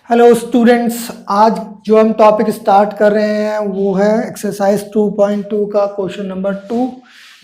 Hello students, आज जो हम टॉपिक स्टार्ट कर रहे हैं वो है एक्सरसाइज 2.2 का क्वेश्चन नंबर 2।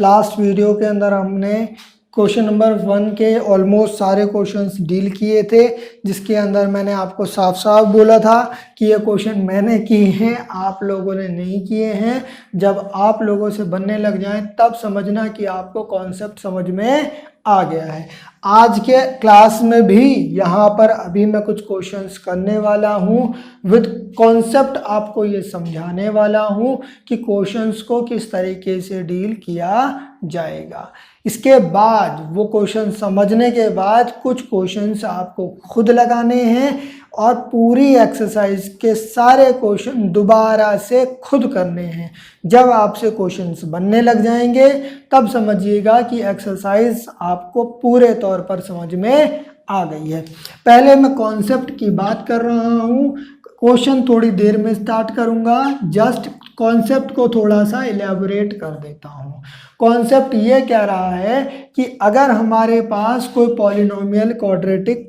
लास्ट वीडियो के अंदर हमने क्वेश्चन नंबर 1 के ऑलमोस्ट सारे क्वेश्चंस डील किए थे, जिसके अंदर मैंने आपको साफ साफ बोला था कि ये क्वेश्चन मैंने किए हैं, आप लोगों ने नहीं किए हैं। जब आप लोगों से बनने लग जाएं तब समझना कि आपको कॉन्सेप्ट समझ में आ गया है। आज के क्लास में भी यहाँ पर अभी मैं कुछ क्वेश्चंस करने वाला हूँ, विद कॉन्सेप्ट आपको ये समझाने वाला हूँ कि क्वेश्चंस को किस तरीके से डील किया जाएगा। इसके बाद वो क्वेश्चन समझने के बाद कुछ क्वेश्चंस आपको खुद लगाने हैं और पूरी एक्सरसाइज के सारे क्वेश्चन दोबारा से खुद करने हैं। जब आपसे क्वेश्चंस बनने लग जाएंगे तब समझिएगा कि एक्सरसाइज आपको पूरे तौर पर समझ में आ गई है। पहले मैं कॉन्सेप्ट की बात कर रहा हूँ, क्वेश्चन थोड़ी देर में स्टार्ट करूँगा। जस्ट कॉन्सेप्ट को थोड़ा सा इलेबोरेट कर देता हूँ। कॉन्सेप्ट ये कह रहा है कि अगर हमारे पास कोई पॉलिनोमियल क्वाड्रेटिक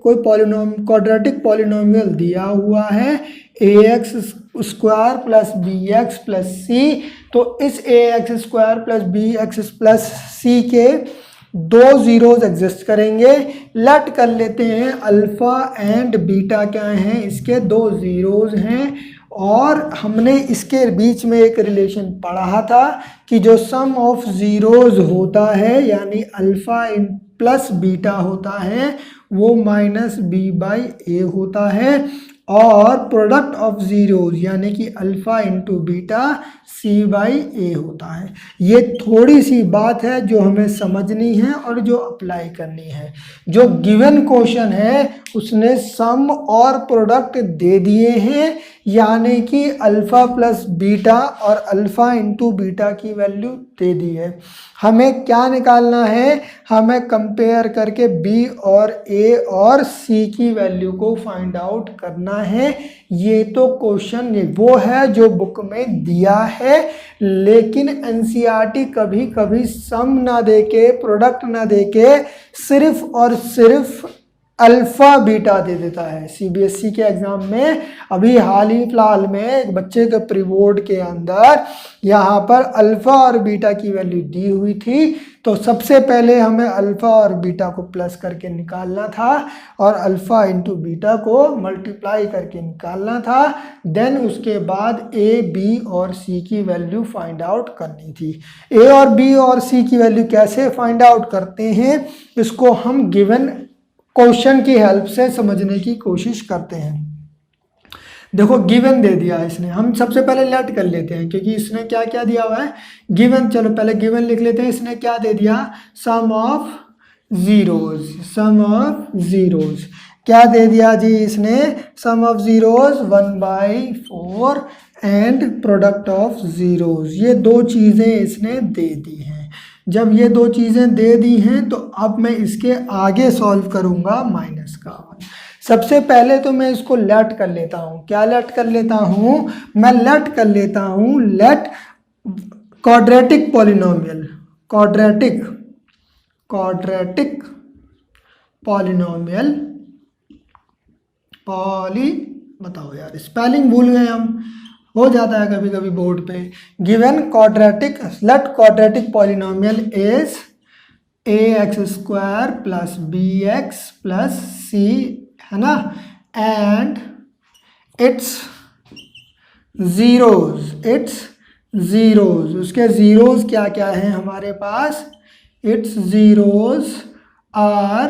पॉलिनोमियल दिया हुआ है ax square plus bx plus c, तो इस ax square plus bx plus c के दो जीरोज एग्जिस्ट करेंगे। लेट कर लेते हैं अल्फा एंड बीटा क्या हैं, इसके दो जीरोज हैं। और हमने इसके बीच में एक रिलेशन पढ़ा था कि जो सम ऑफ जीरोज होता है यानी अल्फा इन प्लस बीटा होता है वो माइनस बी बाई ए होता है, और प्रोडक्ट ऑफ जीरोज यानी कि alpha into beta c by a होता है। ये थोड़ी सी बात है जो हमें समझनी है और जो अप्लाई करनी है। जो गिवन क्वेश्चन है उसने सम और प्रोडक्ट दे दिए हैं, यानी कि अल्फा प्लस बीटा और अल्फा इंटू बीटा की वैल्यू दे दी है। हमें क्या निकालना है, हमें कंपेयर करके बी और ए और सी की वैल्यू को फाइंड आउट करना है। ये तो क्वेश्चन वो है जो बुक में दिया है, लेकिन एनसीईआरटी कभी कभी सम ना देके, प्रोडक्ट ना देके सिर्फ और सिर्फ अल्फा बीटा दे देता है। सीबीएसई के एग्जाम में अभी हाल ही फिलहाल में एक बच्चे के प्री बोर्ड के अंदर यहाँ पर अल्फा और बीटा की वैल्यू दी हुई थी, तो सबसे पहले हमें अल्फा और बीटा को प्लस करके निकालना था और अल्फा इंटू बीटा को मल्टीप्लाई करके निकालना था। देन उसके बाद ए बी और सी की वैल्यू फाइंड आउट करनी थी। ए और बी और सी की वैल्यू कैसे फाइंड आउट करते हैं, इसको हम गिवन क्वेश्चन की हेल्प से समझने की कोशिश करते हैं। देखो गिवन दे दिया है इसने, हम सबसे पहले लेट कर लेते हैं क्योंकि इसने क्या क्या दिया हुआ है, गिवन। चलो पहले गिवन लिख लेते हैं। इसने क्या दे दिया, sum of zeros. Sum of zeros क्या दे दिया जी इसने, sum of zeros 1/4 and product of zeros. ये दो चीज़ें इसने दे दी हैं। जब ये दो चीज़ें दे दी हैं तो अब मैं इसके आगे सॉल्व करूँगा माइनस का 1। सबसे पहले तो मैं इसको लेट कर लेता हूँ। क्या लेट कर लेता हूँ, मैं लेट कर लेता हूँ let quadratic polynomial, quadratic polynomial बताओ यार, स्पेलिंग भूल गए हम, हो जाता है कभी कभी बोर्ड पे। Given quadratic, let quadratic polynomial is ax square plus bx plus c, है ना, एंड इट्स जीरोज। उसके जीरोज क्या क्या हैं हमारे पास, इट्स जीरोज आर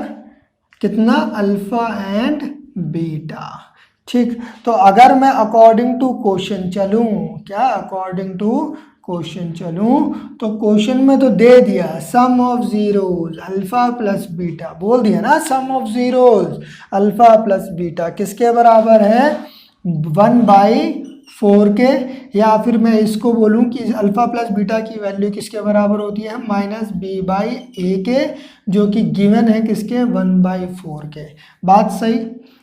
कितना, अल्फा एंड बीटा। ठीक, तो अगर मैं अकॉर्डिंग टू क्वेश्चन चलूँ, क्या अकॉर्डिंग टू क्वेश्चन चलूँ, तो क्वेश्चन में तो दे दिया sum of zeros alpha plus beta, बोल दिया ना, sum of zeros alpha plus beta किसके बराबर है, 1/4 के, या फिर मैं इसको बोलूँ कि अल्फा प्लस बीटा की वैल्यू किसके बराबर होती है, माइनस बी बाई ए के, जो कि गिवन है किसके, 1/4 के। बात सही,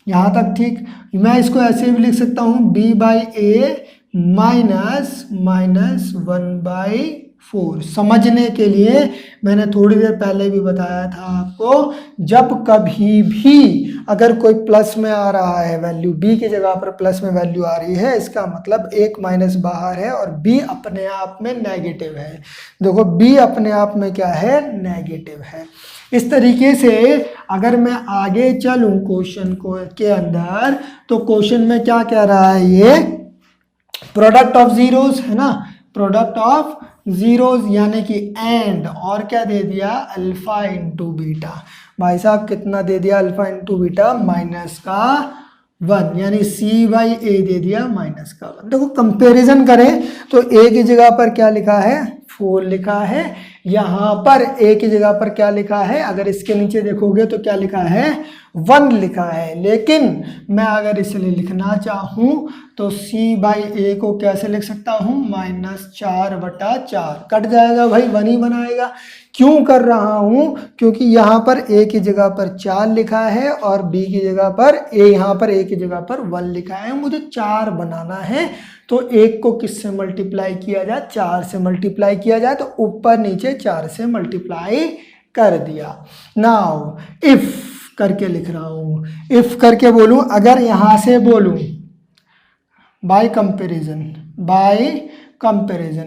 यहाँ तक ठीक। मैं इसको ऐसे भी लिख सकता हूँ b/a माइनस 1/4 4। समझने के लिए मैंने थोड़ी देर पहले भी बताया था आपको, जब कभी भी अगर कोई प्लस में आ रहा है वैल्यू, b की जगह पर प्लस में वैल्यू आ रही है, इसका मतलब एक माइनस बाहर है और b अपने आप में नेगेटिव है। देखो b अपने आप में क्या है, नेगेटिव है। इस तरीके से अगर मैं आगे चलूं क्वेश्चन को के अंदर, तो क्वेश्चन में क्या कह रहा है, ये प्रोडक्ट ऑफ जीरोस है ना, प्रोडक्ट ऑफ जीरोस यानी कि एंड, और क्या दे दिया, अल्फा इंटू बीटा। भाई साहब कितना दे दिया, अल्फा इंटू बीटा माइनस का 1, यानी c बाई ए दे दिया माइनस का 1। देखो कंपैरिजन करें तो a की जगह पर क्या लिखा है, 4 लिखा है, यहाँ पर a की जगह पर क्या लिखा है, अगर इसके नीचे देखोगे तो क्या लिखा है, 1 लिखा है। लेकिन मैं अगर इसलिए लिखना चाहूँ तो c बाई ए को कैसे लिख सकता हूँ, -4/4, कट जाएगा भाई, 1 ही बनाएगा। क्यों कर रहा हूँ, क्योंकि यहाँ पर a की जगह पर 4 लिखा है और b की जगह पर यहाँ पर a की जगह पर 1 लिखा है, मुझे 4 बनाना है। तो 1 को किससे मल्टीप्लाई किया जाए, 4 से मल्टीप्लाई किया जाए, तो ऊपर नीचे 4 से मल्टीप्लाई कर दिया। नाउ इफ करके लिख रहा हूँ, इफ करके बोलूँ, अगर यहाँ से बोलूँ बाय कंपैरिजन,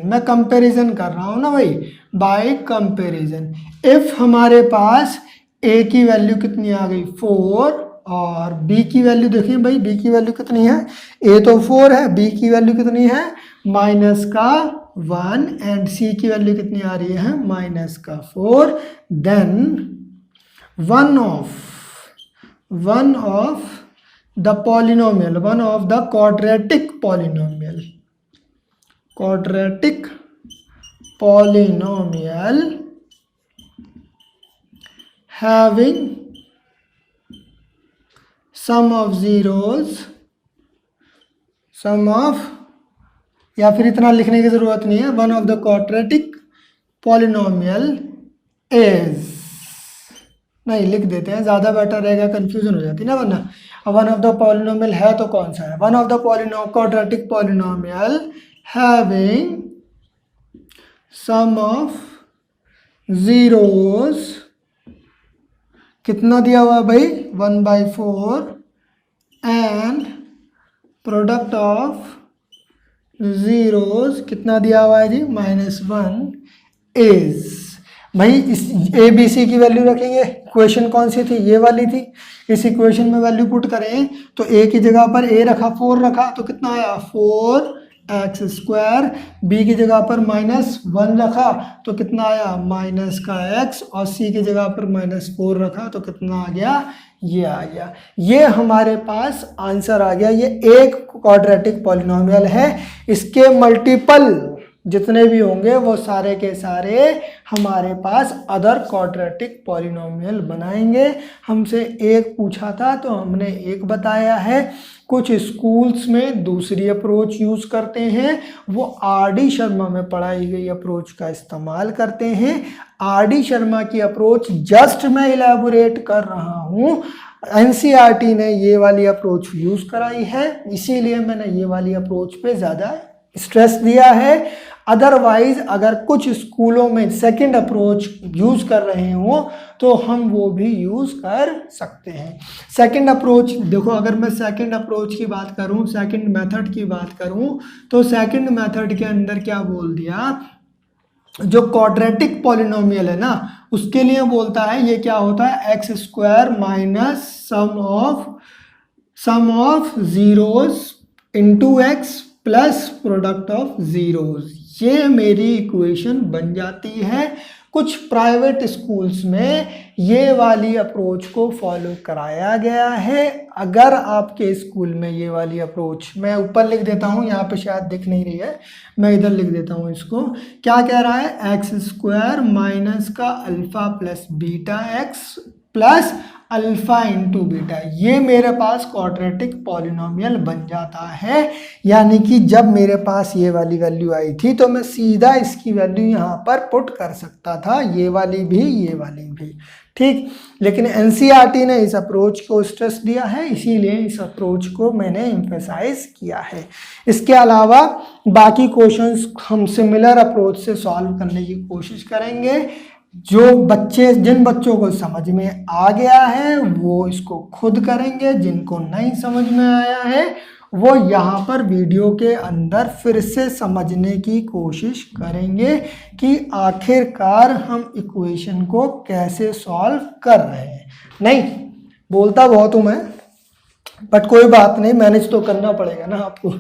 मैं कंपैरिजन कर रहा हूँ ना भाई, बाय कंपैरिजन। इफ हमारे पास a की वैल्यू कितनी आ गई, 4, और b की वैल्यू देखिए भाई, b की वैल्यू कितनी है, a तो 4 है, b की वैल्यू कितनी है, -1, एंड c की वैल्यू कितनी आ रही है, -4, then one of the polynomial, one of the quadratic polynomial having sum of zeros, या फिर इतना लिखने की जरूरत नहीं है, one of the quadratic polynomial is, नहीं लिख देते हैं, ज़्यादा बेटर रहेगा, कंफ्यूजन हो जाती है ना वरना। वन ऑफ द पॉलिनोमियल है तो कौन सा है, one of the quadratic polynomial having sum of zeros, कितना दिया हुआ है भाई, 1/4, एंड प्रोडक्ट ऑफ जीरोस कितना दिया हुआ है जी, -1 इज। भाई इस ए बी सी की वैल्यू रखेंगे, इक्वेशन कौन सी थी, ये वाली थी, इस इक्वेशन में वैल्यू पुट करें तो ए की जगह पर ए रखा, 4 रखा, तो कितना आया, 4x², बी की जगह पर -1 रखा तो कितना आया, -x, और सी की जगह पर -4 रखा तो कितना आ गया, ये आ गया। ये हमारे पास आंसर आ गया। ये एक क्वाड्रेटिक पॉलिनोमियल है, इसके मल्टीपल जितने भी होंगे वो सारे के सारे हमारे पास अदर क्वाड्रेटिक पॉलिनोमियल बनाएंगे। हमसे एक पूछा था तो हमने एक बताया है। कुछ स्कूल्स में दूसरी अप्रोच यूज़ करते हैं, वो आर डी शर्मा में पढ़ाई गई अप्रोच का इस्तेमाल करते हैं। आर डी शर्मा की अप्रोच जस्ट मैं इलेबोरेट कर रहा हूँ, एनसीईआरटी ने ये वाली अप्रोच यूज़ कराई है, इसीलिए मैंने ये वाली अप्रोच पे ज़्यादा स्ट्रेस दिया है। अदरवाइज अगर कुछ स्कूलों में सेकंड अप्रोच यूज़ कर रहे हो तो हम वो भी यूज़ कर सकते हैं। सेकंड अप्रोच देखो, अगर मैं सेकंड अप्रोच की बात करूं, सेकंड मेथड की बात करूं, तो सेकंड मेथड के अंदर क्या बोल दिया, जो क्वाड्रेटिक पॉलिनोमियल है ना उसके लिए बोलता है ये क्या होता है, x² minus sum of zeros into x plus product of zeros. ये मेरी इक्वेशन बन जाती है। कुछ प्राइवेट स्कूल्स में ये वाली अप्रोच को फॉलो कराया गया है। अगर आपके स्कूल में ये वाली अप्रोच, मैं ऊपर लिख देता हूँ, यहाँ पे शायद दिख नहीं रही है, मैं इधर लिख देता हूँ इसको। क्या कह रहा है, x² माइनस का alpha plus beta x plus alpha into beta, ये मेरे पास क्वाड्रेटिक पॉलिनोमियल बन जाता है। यानी कि जब मेरे पास ये वाली वैल्यू आई थी तो मैं सीधा इसकी वैल्यू यहाँ पर पुट कर सकता था, ये वाली भी ये वाली भी। ठीक। लेकिन एनसीईआरटी ने इस अप्रोच को स्ट्रेस दिया है, इसीलिए इस अप्रोच को मैंने एम्फेसाइज किया है। इसके अलावा बाकी क्वेश्चंस हम सिमिलर अप्रोच से सॉल्व करने की कोशिश करेंगे। जिन बच्चों को समझ में आ गया है वो इसको खुद करेंगे, जिनको नहीं समझ में आया है वो यहाँ पर वीडियो के अंदर फिर से समझने की कोशिश करेंगे कि आखिरकार हम इक्वेशन को कैसे सॉल्व कर रहे हैं। नहीं, बोलता बहुत हूँ मैं, बट कोई बात नहीं, मैनेज तो करना पड़ेगा ना आपको।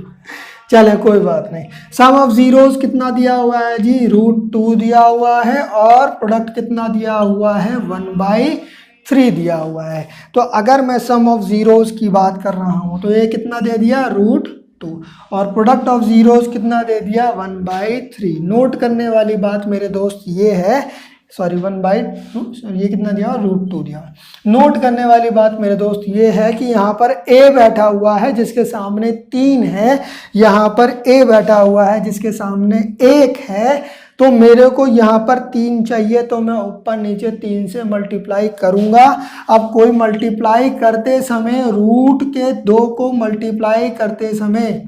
चले कोई बात नहीं। सम ऑफ जीरोस कितना दिया हुआ है जी, √2 दिया हुआ है, और प्रोडक्ट कितना दिया हुआ है, 1/3 दिया हुआ है। तो अगर मैं सम ऑफ जीरोस की बात कर रहा हूं तो ये कितना दे दिया, √2, और प्रोडक्ट ऑफ जीरोस कितना दे दिया, 1/3। नोट करने वाली बात मेरे दोस्त ये है, सॉरी 1/2, ये कितना दिया, √2 दिया। नोट करने वाली बात मेरे दोस्त ये है कि यहाँ पर a बैठा हुआ है जिसके सामने 3 है, यहाँ पर a बैठा हुआ है जिसके सामने 1 है। तो मेरे को यहाँ पर 3 चाहिए, तो मैं ऊपर नीचे 3 से मल्टीप्लाई करूँगा। अब कोई मल्टीप्लाई करते समय √2 को मल्टीप्लाई करते समय,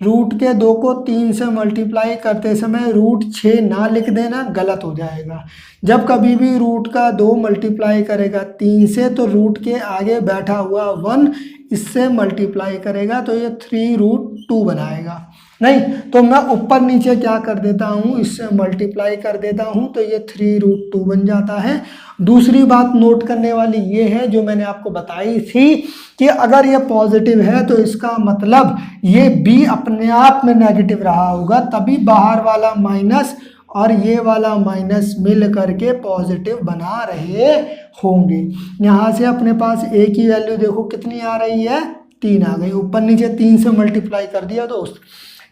√2 को 3 से मल्टीप्लाई करते समय √6 ना लिख देना, गलत हो जाएगा। जब कभी भी √2 मल्टीप्लाई करेगा 3 से तो रूट के आगे बैठा हुआ 1 इससे मल्टीप्लाई करेगा तो ये 3√2 बनाएगा। नहीं तो मैं ऊपर नीचे क्या कर देता हूँ, इससे मल्टीप्लाई कर देता हूँ तो ये 3√2 बन जाता है। दूसरी बात नोट करने वाली ये है जो मैंने आपको बताई थी कि अगर ये पॉजिटिव है तो इसका मतलब ये b अपने आप में नेगेटिव रहा होगा, तभी बाहर वाला माइनस और ये वाला माइनस मिल करके पॉजिटिव बना रहे होंगे। यहाँ से अपने पास a की वैल्यू देखो कितनी आ रही है, 3 आ गई। ऊपर नीचे 3 से मल्टीप्लाई कर दिया दोस्त।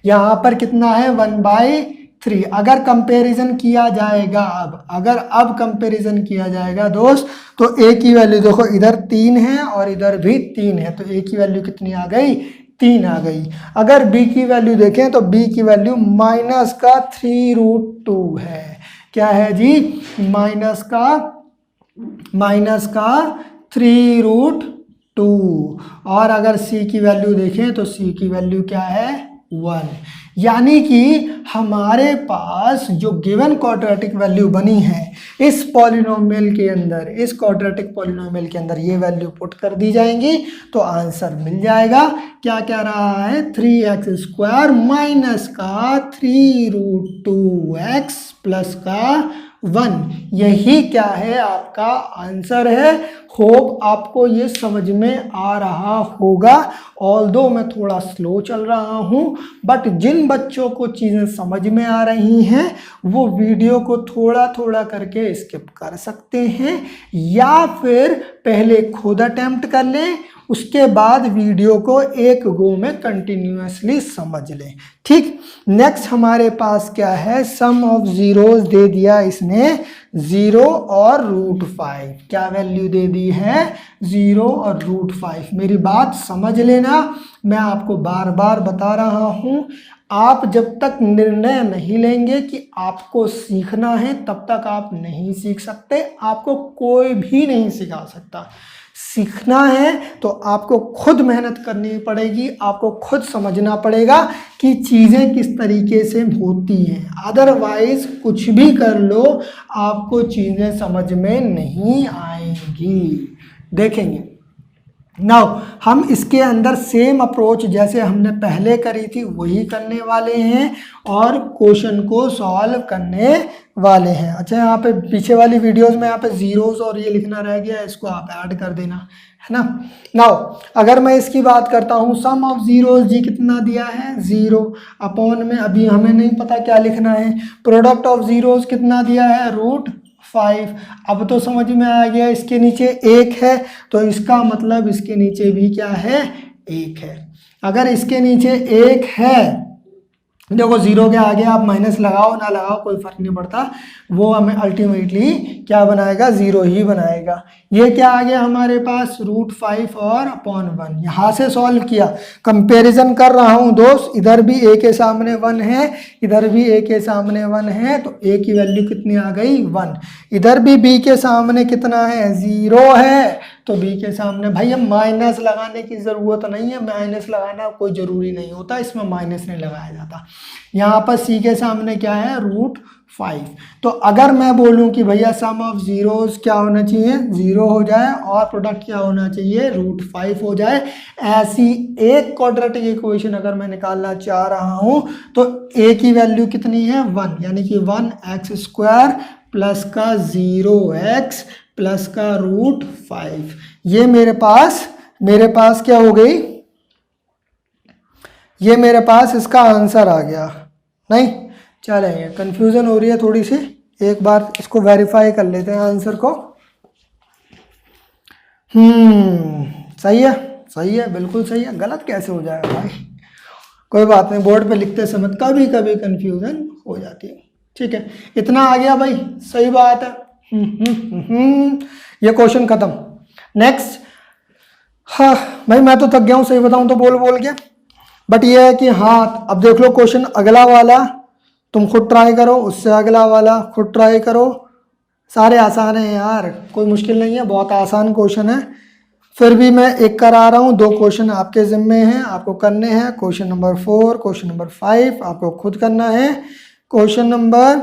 यहाँ पर कितना है, 1/3। अगर कंपैरिजन किया जाएगा, अगर कंपैरिजन किया जाएगा दोस्त तो a की वैल्यू देखो इधर 3 है और इधर भी 3 है, तो a की वैल्यू कितनी आ गई, 3 आ गई। अगर b की वैल्यू देखें तो b की वैल्यू -3√2 है। क्या है जी, -3√2। और अगर c की वैल्यू देखें तो c की वैल्यू क्या है, 1। यानी कि हमारे पास जो गिवन क्वाड्रेटिक वैल्यू बनी है इस पॉलिनोमियल के अंदर, इस क्वाड्रेटिक पॉलिनोमियल के अंदर ये वैल्यू पुट कर दी जाएंगी तो आंसर मिल जाएगा। क्या कह रहा है, 3x² माइनस का 3√2x प्लस का 1, यही क्या है आपका आंसर है। होप आपको ये समझ में आ रहा होगा। ऑल्दो मैं थोड़ा स्लो चल रहा हूँ, बट जिन बच्चों को चीज़ें समझ में आ रही हैं वो वीडियो को थोड़ा थोड़ा करके स्किप कर सकते हैं या फिर पहले खुद अटेम्प्ट कर लें, उसके बाद वीडियो को एक गो में कंटिन्यूअसली समझ लें। ठीक, नेक्स्ट हमारे पास क्या है, सम ऑफ जीरोस दे दिया इसने 0 और √5। क्या वैल्यू दे दी है, 0 और √5। मेरी बात समझ लेना, मैं आपको बार बार बता रहा हूँ, आप जब तक निर्णय नहीं लेंगे कि आपको सीखना है तब तक आप नहीं सीख सकते। आपको कोई भी नहीं सिखा सकता। सीखना है तो आपको खुद मेहनत करनी पड़ेगी, आपको खुद समझना पड़ेगा कि चीज़ें किस तरीके से होती हैं। अदरवाइज कुछ भी कर लो आपको चीज़ें समझ में नहीं आएंगी। देखेंगे नाउ हम इसके अंदर सेम अप्रोच जैसे हमने पहले करी थी वही करने वाले हैं और क्वेश्चन को सॉल्व करने वाले हैं। अच्छा, यहाँ पे पीछे वाली वीडियोस में यहाँ पे जीरोस और ये लिखना रह गया है, इसको आप ऐड कर देना, है ना। नाउ अगर मैं इसकी बात करता हूँ, सम ऑफ जीरोस जी कितना दिया है, 0 अपॉन में अभी हमें नहीं पता क्या लिखना है। प्रोडक्ट ऑफ जीरोस कितना दिया है, √5। अब तो समझ में आ गया, इसके नीचे 1 है तो इसका मतलब इसके नीचे भी क्या है, 1 है। अगर इसके नीचे 1 है देखो जीरो के आगे आप माइनस लगाओ ना लगाओ कोई फर्क नहीं पड़ता, वो हमें अल्टीमेटली क्या बनाएगा, जीरो ही बनाएगा। ये क्या आ गया हमारे पास, √5 और अपॉन 1। यहाँ से सॉल्व किया, कंपैरिजन कर रहा हूँ दोस्त, इधर भी a के सामने 1 है, इधर भी a के सामने 1 है, तो a की वैल्यू कितनी आ गई 1। इधर भी b के सामने कितना है, 0 है, तो b के सामने भाई अब माइनस लगाने की ज़रूरत नहीं है, माइनस लगाना कोई ज़रूरी नहीं होता, इसमें माइनस नहीं लगाया जाता। यहाँ पर c के सामने क्या है, √5। तो अगर मैं बोलूँ कि भैया सम ऑफ जीरोस क्या होना चाहिए, 0 हो जाए और प्रोडक्ट क्या होना चाहिए, √5 हो जाए, ऐसी एक क्वाड्रेटिक इक्वेशन अगर मैं निकालना चाह रहा हूँ तो a की वैल्यू कितनी है 1, यानी कि 1x² प्लस का 0x प्लस का √5, ये मेरे पास क्या हो गई, ये मेरे पास इसका आंसर आ गया। नहीं चलेंगे, कंफ्यूजन हो रही है थोड़ी सी, एक बार इसको वेरीफाई कर लेते हैं आंसर को। सही है बिल्कुल सही है, गलत कैसे हो जाएगा भाई, कोई बात नहीं, बोर्ड पे लिखते समय कभी कभी कंफ्यूजन हो जाती है। ठीक है, इतना आ गया भाई, सही बात है। ये क्वेश्चन खत्म। नेक्स्ट, हाँ भाई मैं तो थक गया हूँ, सही बताऊँ तो बोल गया, बट ये है कि हाँ अब देख लो क्वेश्चन अगला वाला तुम खुद ट्राई करो, उससे अगला वाला खुद ट्राई करो, सारे आसान हैं यार, कोई मुश्किल नहीं है, बहुत आसान क्वेश्चन है। फिर भी मैं एक करा रहा हूँ, 2 क्वेश्चन आपके जिम्मे हैं, आपको करने हैं। क्वेश्चन नंबर 4, क्वेश्चन नंबर 5 आपको खुद करना है। क्वेश्चन नंबर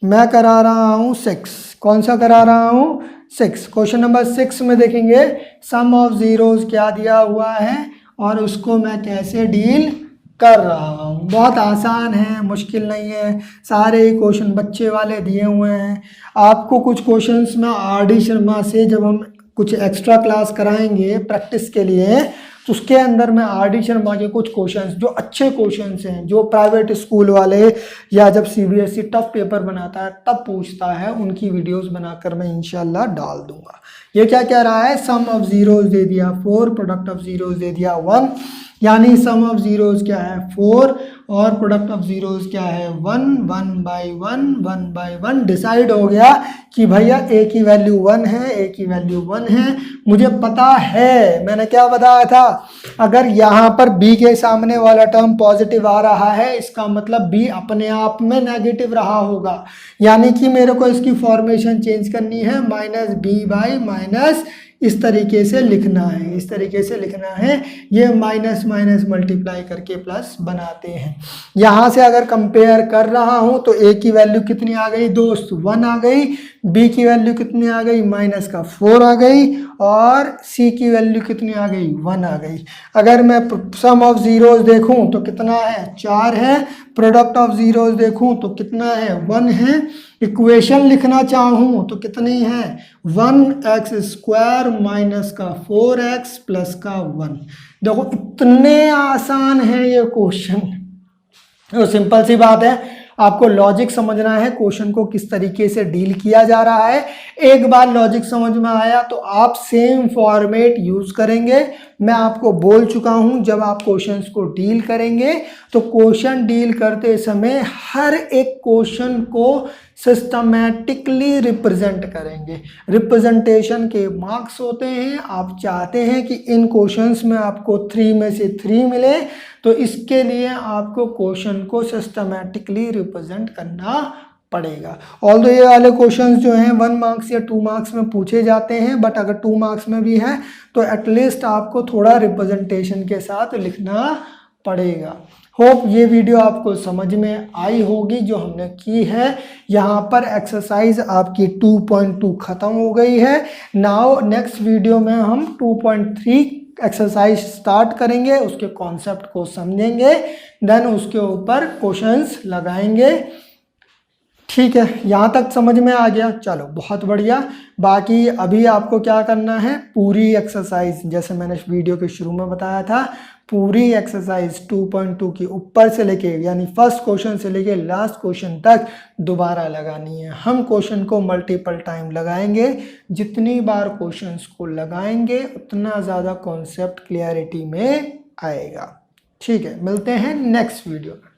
मैं करा रहा हूँ 6, कौन सा करा रहा हूँ 6। क्वेश्चन नंबर 6 में देखेंगे सम ऑफ जीरोस क्या दिया हुआ है और उसको मैं कैसे डील कर रहा हूँ। बहुत आसान है, मुश्किल नहीं है, सारे ही क्वेश्चन बच्चे वाले दिए हुए हैं। आपको कुछ क्वेश्चंस में RD शर्मा से जब हम कुछ एक्स्ट्रा क्लास कराएंगे प्रैक्टिस के लिए, तो उसके अंदर में RD शर्मा के कुछ क्वेश्चंस जो अच्छे क्वेश्चंस हैं, जो प्राइवेट स्कूल वाले या जब CBSE टफ पेपर बनाता है तब पूछता है, उनकी वीडियोस बनाकर मैं इंशाल्लाह डाल दूंगा। ये क्या कह रहा है, सम ऑफ जीरोस दे दिया 4, प्रोडक्ट ऑफ जीरोस दे दिया 1, यानी सम ऑफ जीरोस क्या है 4 और प्रोडक्ट ऑफ जीरोस क्या है 1, 1/1 डिसाइड हो गया कि भैया a की वैल्यू 1 है, a की वैल्यू 1 है। मुझे पता है, मैंने क्या बताया था, अगर यहाँ पर b के सामने वाला टर्म पॉजिटिव आ रहा है, इसका मतलब b अपने आप में नेगेटिव रहा होगा, यानी कि मेरे को इसकी फॉर्मेशन चेंज करनी है, -b/- इस तरीके से लिखना है, इस तरीके से लिखना है। ये माइनस माइनस मल्टीप्लाई करके प्लस बनाते हैं। यहाँ से अगर कंपेयर कर रहा हूँ तो a की वैल्यू कितनी आ गई दोस्त, 1 आ गई, b की वैल्यू कितनी आ गई, -4 आ गई, और c की वैल्यू कितनी आ गई, 1 आ गई। अगर मैं सम ऑफ जीरोस देखूँ तो कितना है, 4 है, प्रोडक्ट ऑफ जीरोस देखूँ तो कितना है, 1 है, इक्वेशन लिखना चाहूँ तो कितनी है, 1x² माइनस का 4x प्लस का 1। देखो इतने आसान है ये क्वेश्चन, तो सिंपल सी बात है, आपको लॉजिक समझना है, क्वेश्चन को किस तरीके से डील किया जा रहा है। एक बार लॉजिक समझ में आया तो आप सेम फॉर्मेट यूज करेंगे। मैं आपको बोल चुका हूं, जब आप क्वेश्चंस को डील करेंगे तो क्वेश्चन डील करते समय हर एक क्वेश्चन को सिस्टमैटिकली रिप्रेजेंट करेंगे। रिप्रेजेंटेशन के मार्क्स होते हैं, आप चाहते हैं कि इन क्वेश्चंस में आपको 3 में से 3 मिले, तो इसके लिए आपको क्वेश्चन को सिस्टमैटिकली रिप्रेजेंट करना पड़ेगा। ऑल्दो ये वाले क्वेश्चंस जो हैं 1 मार्क्स या 2 मार्क्स में पूछे जाते हैं, बट अगर 2 मार्क्स में भी है तो एटलीस्ट आपको थोड़ा रिप्रेजेंटेशन के साथ लिखना पड़ेगा। होप ये वीडियो आपको समझ में आई होगी जो हमने की है। यहाँ पर एक्सरसाइज आपकी 2.2 खत्म हो गई है। नाउ नेक्स्ट वीडियो में हम 2.3 एक्सरसाइज स्टार्ट करेंगे, उसके कॉन्सेप्ट को समझेंगे, देन उसके ऊपर क्वेश्चंस लगाएंगे। ठीक है, यहाँ तक समझ में आ गया, चलो बहुत बढ़िया। बाकी अभी आपको क्या करना है, पूरी एक्सरसाइज जैसे मैंने वीडियो के शुरू में बताया था, पूरी एक्सरसाइज 2.2 की ऊपर से लेके यानी फर्स्ट क्वेश्चन से लेके लास्ट क्वेश्चन तक दोबारा लगानी है। हम क्वेश्चन को मल्टीपल टाइम लगाएंगे, जितनी बार क्वेश्चंस को लगाएंगे उतना ज़्यादा कॉन्सेप्ट क्लियरिटी में आएगा। ठीक है, मिलते हैं नेक्स्ट वीडियो में।